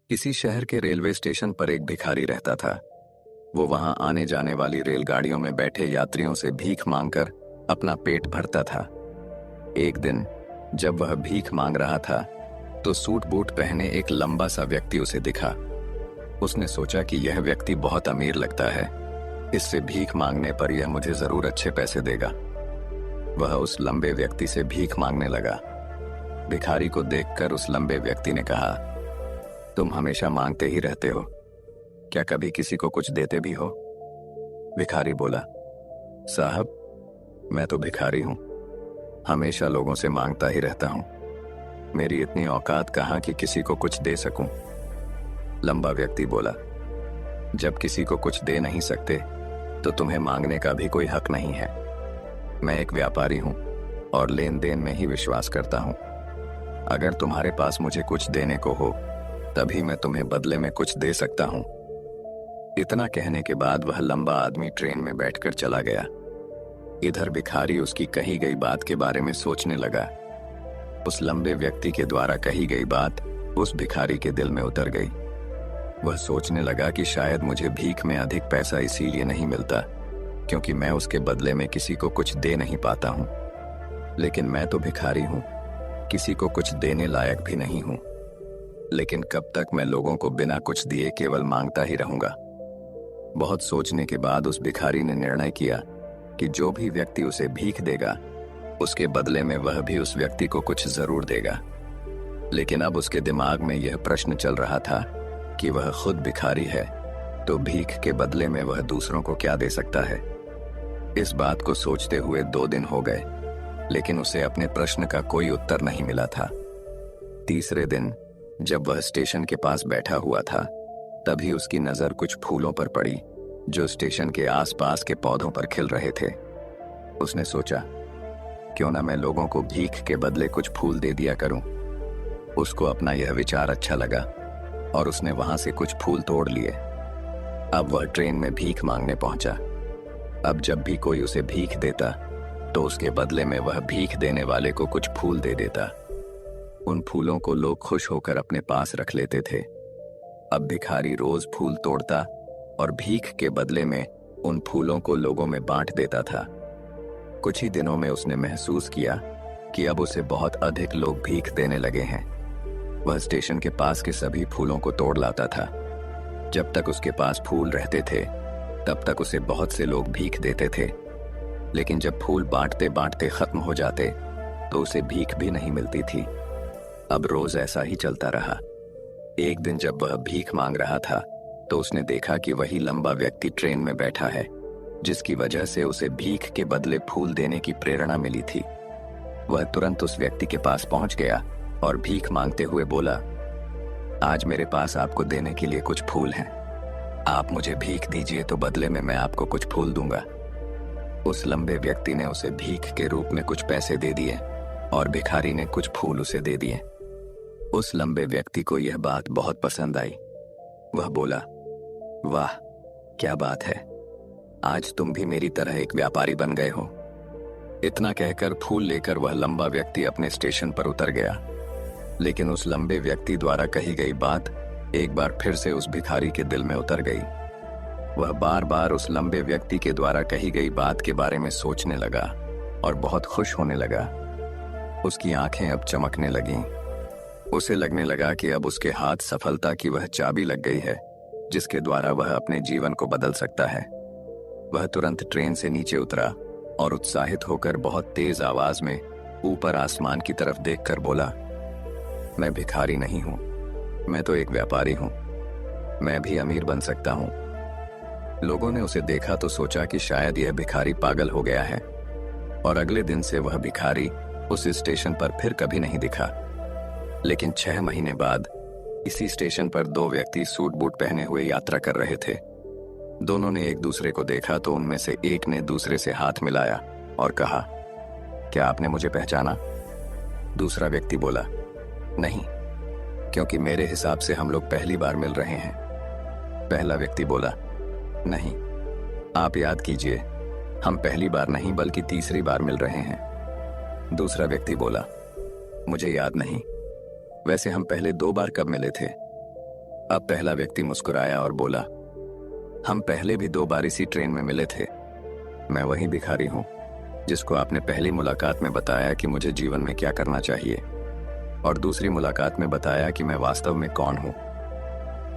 किसी शहर के रेलवे स्टेशन पर एक भिखारी रहता था। वो वहां आने जाने वाली रेलगाड़ियों में बैठे यात्रियों से भीख मांगकर अपना पेट भरता था। एक दिन जब वह भीख मांग रहा था तो सूट बूट पहने एक लंबा सा व्यक्ति उसे दिखा। उसने सोचा कि यह व्यक्ति बहुत अमीर लगता है, इससे भीख मांगने पर यह मुझे जरूर अच्छे पैसे देगा। वह उस लंबे व्यक्ति से भीख मांगने लगा। भिखारी को देखकर उस लंबे व्यक्ति ने कहा, तुम हमेशा मांगते ही रहते हो, क्या कभी किसी को कुछ देते भी हो? भिखारी बोला, साहब मैं तो भिखारी हूं, हमेशा लोगों से मांगता ही रहता हूं। मेरी इतनी औकात कहां कि किसी को कुछ दे सकूं। लंबा व्यक्ति बोला, जब किसी को कुछ दे नहीं सकते तो तुम्हें मांगने का भी कोई हक नहीं है। मैं एक व्यापारी हूं और लेन देन में ही विश्वास करता हूं। अगर तुम्हारे पास मुझे कुछ देने को हो तभी मैं तुम्हें बदले में कुछ दे सकता हूं। इतना कहने के बाद वह लंबा आदमी ट्रेन में बैठकर चला गया। इधर भिखारी उसकी कही गई बात के बारे में सोचने लगा। उस लंबे व्यक्ति के द्वारा कही गई बात उस भिखारी के दिल में उतर गई। वह सोचने लगा कि शायद मुझे भीख में अधिक पैसा इसीलिए नहीं मिलता क्योंकि मैं उसके बदले में किसी को कुछ दे नहीं पाता हूं। लेकिन मैं तो भिखारी हूं, किसी को कुछ देने लायक भी नहीं हूं। लेकिन कब तक मैं लोगों को बिना कुछ दिए केवल मांगता ही रहूंगा? बहुत सोचने के बाद उस भिखारी ने निर्णय किया कि जो भी व्यक्ति उसे भीख देगा उसके बदले में वह भी उस व्यक्ति को कुछ जरूर देगा। लेकिन अब उसके दिमाग में यह प्रश्न चल रहा था कि वह खुद भिखारी है तो भीख के बदले में वह दूसरों को क्या दे सकता है। इस बात को सोचते हुए 2 दिन हो गए, लेकिन उसे अपने प्रश्न का कोई उत्तर नहीं मिला था। तीसरे दिन जब वह स्टेशन के पास बैठा हुआ था तभी उसकी नजर कुछ फूलों पर पड़ी जो स्टेशन के आसपास के पौधों पर खिल रहे थे। उसने सोचा, क्यों ना मैं लोगों को भीख के बदले कुछ फूल दे दिया करूं। उसको अपना यह विचार अच्छा लगा और उसने वहां से कुछ फूल तोड़ लिए। अब वह ट्रेन में भीख मांगने पहुंचा। अब जब भी कोई उसे भीख देता तो उसके बदले में वह भीख देने वाले को कुछ फूल दे देता। उन फूलों को लोग खुश होकर अपने पास रख लेते थे। अब भिखारी रोज फूल तोड़ता और भीख के बदले में उन फूलों को लोगों में बांट देता था। कुछ ही दिनों में उसने महसूस किया कि अब उसे बहुत अधिक लोग भीख देने लगे हैं। वह स्टेशन के पास के सभी फूलों को तोड़ लाता था। जब तक उसके पास फूल रहते थे तब तक उसे बहुत से लोग भीख देते थे। लेकिन जब फूल बांटते बांटते खत्म हो जाते तो उसे भीख भी नहीं मिलती थी। अब रोज ऐसा ही चलता रहा। एक दिन जब वह भीख मांग रहा था तो उसने देखा कि वही लंबा व्यक्ति ट्रेन में बैठा है जिसकी वजह से उसे भीख के बदले फूल देने की प्रेरणा मिली थी। वह तुरंत उस व्यक्ति के पास पहुंच गया और भीख मांगते हुए बोला, आज मेरे पास आपको देने के लिए कुछ फूल हैं। आप मुझे भीख दीजिए तो बदले में मैं आपको कुछ फूल दूंगा। उस लंबे व्यक्ति ने उसे भीख के रूप में कुछ पैसे दे दिए और भिखारी ने कुछ फूल उसे दे दिए। उस लंबे व्यक्ति को यह बात बहुत पसंद आई। वह बोला, वाह क्या बात है, आज तुम भी मेरी तरह एक व्यापारी बन गए हो। इतना कहकर फूल लेकर वह लंबा व्यक्ति अपने स्टेशन पर उतर गया। लेकिन उस लंबे व्यक्ति द्वारा कही गई बात एक बार फिर से उस भिखारी के दिल में उतर गई। वह बार बार उस लंबे व्यक्ति के द्वारा कही गई बात के बारे में सोचने लगा और बहुत खुश होने लगा। उसकी आंखें अब चमकने लगीं। उसे लगने लगा कि अब उसके हाथ सफलता की वह चाबी लग गई है जिसके द्वारा वह अपने जीवन को बदल सकता है। वह तुरंत ट्रेन से नीचे उतरा और उत्साहित होकर बहुत तेज आवाज में ऊपर आसमान की तरफ देखकर बोला, मैं भिखारी नहीं हूं, मैं तो एक व्यापारी हूं, मैं भी अमीर बन सकता हूं। लोगों ने उसे देखा तो सोचा कि शायद यह भिखारी पागल हो गया है और अगले दिन से वह भिखारी उस स्टेशन पर फिर कभी नहीं दिखा। लेकिन 6 महीने बाद इसी स्टेशन पर 2 व्यक्ति सूट बूट पहने हुए यात्रा कर रहे थे। दोनों ने एक दूसरे को देखा तो उनमें से एक ने दूसरे से हाथ मिलाया और कहा, क्या आपने मुझे पहचाना? दूसरा व्यक्ति बोला, नहीं, क्योंकि मेरे हिसाब से हम लोग पहली बार मिल रहे हैं। पहला व्यक्ति बोला, नहीं, आप याद कीजिए, हम पहली बार नहीं बल्कि तीसरी बार मिल रहे हैं। दूसरा व्यक्ति बोला, मुझे याद नहीं, वैसे हम पहले 2 बार कब मिले थे? अब पहला व्यक्ति मुस्कुराया और बोला, हम पहले भी 2 बार इसी ट्रेन में मिले थे। मैं वही भिखारी हूं जिसको आपने पहली मुलाकात में बताया कि मुझे जीवन में क्या करना चाहिए, और दूसरी मुलाकात में बताया कि मैं वास्तव में कौन हूं।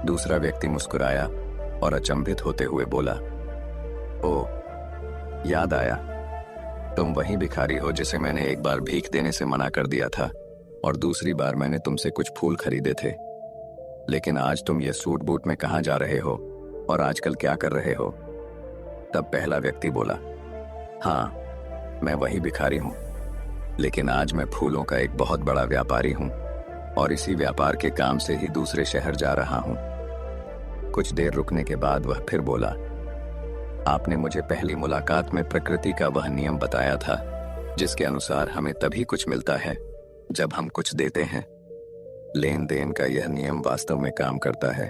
दूसरा व्यक्ति मुस्कुराया और अचंभित होते हुए बोला, ओ, याद आया, तुम वही भिखारी हो जिसे मैंने एक बार भीख देने से मना कर दिया था और दूसरी बार मैंने तुमसे कुछ फूल खरीदे थे। लेकिन आज तुम ये सूट बूट में कहाँ जा रहे हो और आजकल क्या कर रहे हो? तब पहला व्यक्ति बोला, हाँ, मैं वही भिखारी हूं, लेकिन आज मैं फूलों का एक बहुत बड़ा व्यापारी हूं और इसी व्यापार के काम से ही दूसरे शहर जा रहा हूं। कुछ देर रुकने के बाद वह फिर बोला, आपने मुझे पहली मुलाकात में प्रकृति का वह नियम बताया था जिसके अनुसार हमें तभी कुछ मिलता है जब हम कुछ देते हैं। लेन देन का यह नियम वास्तव में काम करता है।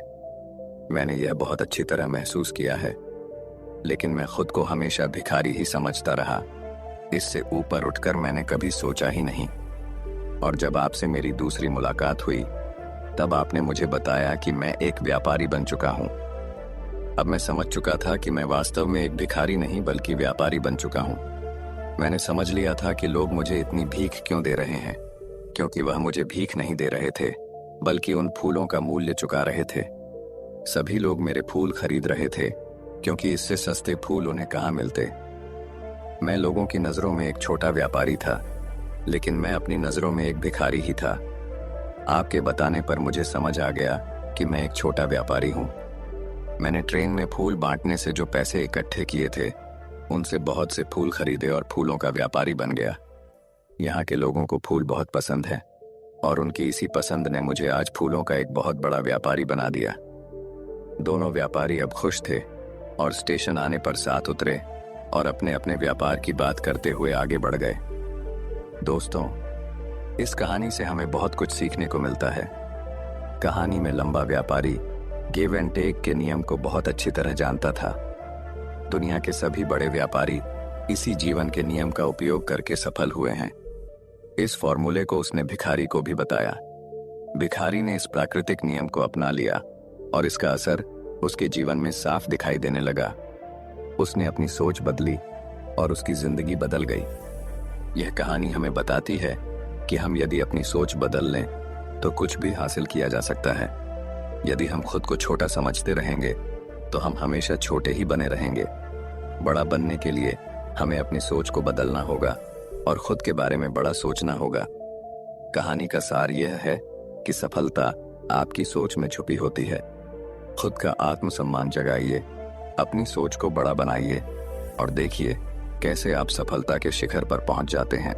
मैंने यह बहुत अच्छी तरह महसूस किया है, लेकिन मैं खुद को हमेशा भिखारी ही समझता रहा। इससे ऊपर उठकर मैंने कभी सोचा ही नहीं। और जब आपसे मेरी दूसरी मुलाकात हुई तब आपने मुझे बताया कि मैं एक व्यापारी बन चुका हूं। अब मैं समझ चुका था कि मैं वास्तव में एक भिखारी नहीं बल्कि व्यापारी बन चुका हूं। मैंने समझ लिया था कि लोग मुझे इतनी भीख क्यों दे रहे हैं, क्योंकि वह मुझे भीख नहीं दे रहे थे बल्कि उन फूलों का मूल्य चुका रहे थे। सभी लोग मेरे फूल खरीद रहे थे क्योंकि इससे सस्ते फूल उन्हें कहाँ मिलते। मैं लोगों की नजरों में एक छोटा व्यापारी था, लेकिन मैं अपनी नजरों में एक भिखारी ही था। आपके बताने पर मुझे समझ आ गया कि मैं एक छोटा व्यापारी हूँ। मैंने ट्रेन में फूल बांटने से जो पैसे इकट्ठे किए थे उनसे बहुत से फूल खरीदे और फूलों का व्यापारी बन गया। यहाँ के लोगों को फूल बहुत पसंद है और उनकी इसी पसंद ने मुझे आज फूलों का एक बहुत बड़ा व्यापारी बना दिया। दोनों व्यापारी अब खुश थे और स्टेशन आने पर साथ उतरे और अपने अपने व्यापार की बात करते हुए आगे बढ़ गए। दोस्तों, इस कहानी से हमें बहुत कुछ सीखने को मिलता है। कहानी में लंबा व्यापारी गिव एंड टेक के नियम को बहुत अच्छी तरह जानता था। दुनिया के सभी बड़े व्यापारी इसी जीवन के नियम का उपयोग करके सफल हुए हैं। इस फॉर्मूले को उसने भिखारी को भी बताया। भिखारी ने इस प्राकृतिक नियम को अपना लिया और इसका असर उसके जीवन में साफ दिखाई देने लगा। उसने अपनी सोच बदली और उसकी जिंदगी बदल गई। यह कहानी हमें बताती है कि हम यदि अपनी सोच बदल लें तो कुछ भी हासिल किया जा सकता है। यदि हम खुद को छोटा समझते रहेंगे तो हम हमेशा छोटे ही बने रहेंगे। बड़ा बनने के लिए हमें अपनी सोच को बदलना होगा और खुद के बारे में बड़ा सोचना होगा। कहानी का सार यह है कि सफलता आपकी सोच में छुपी होती है। खुद का आत्मसम्मान जगाइए, अपनी सोच को बड़ा बनाइए और देखिए कैसे आप सफलता के शिखर पर पहुंच जाते हैं।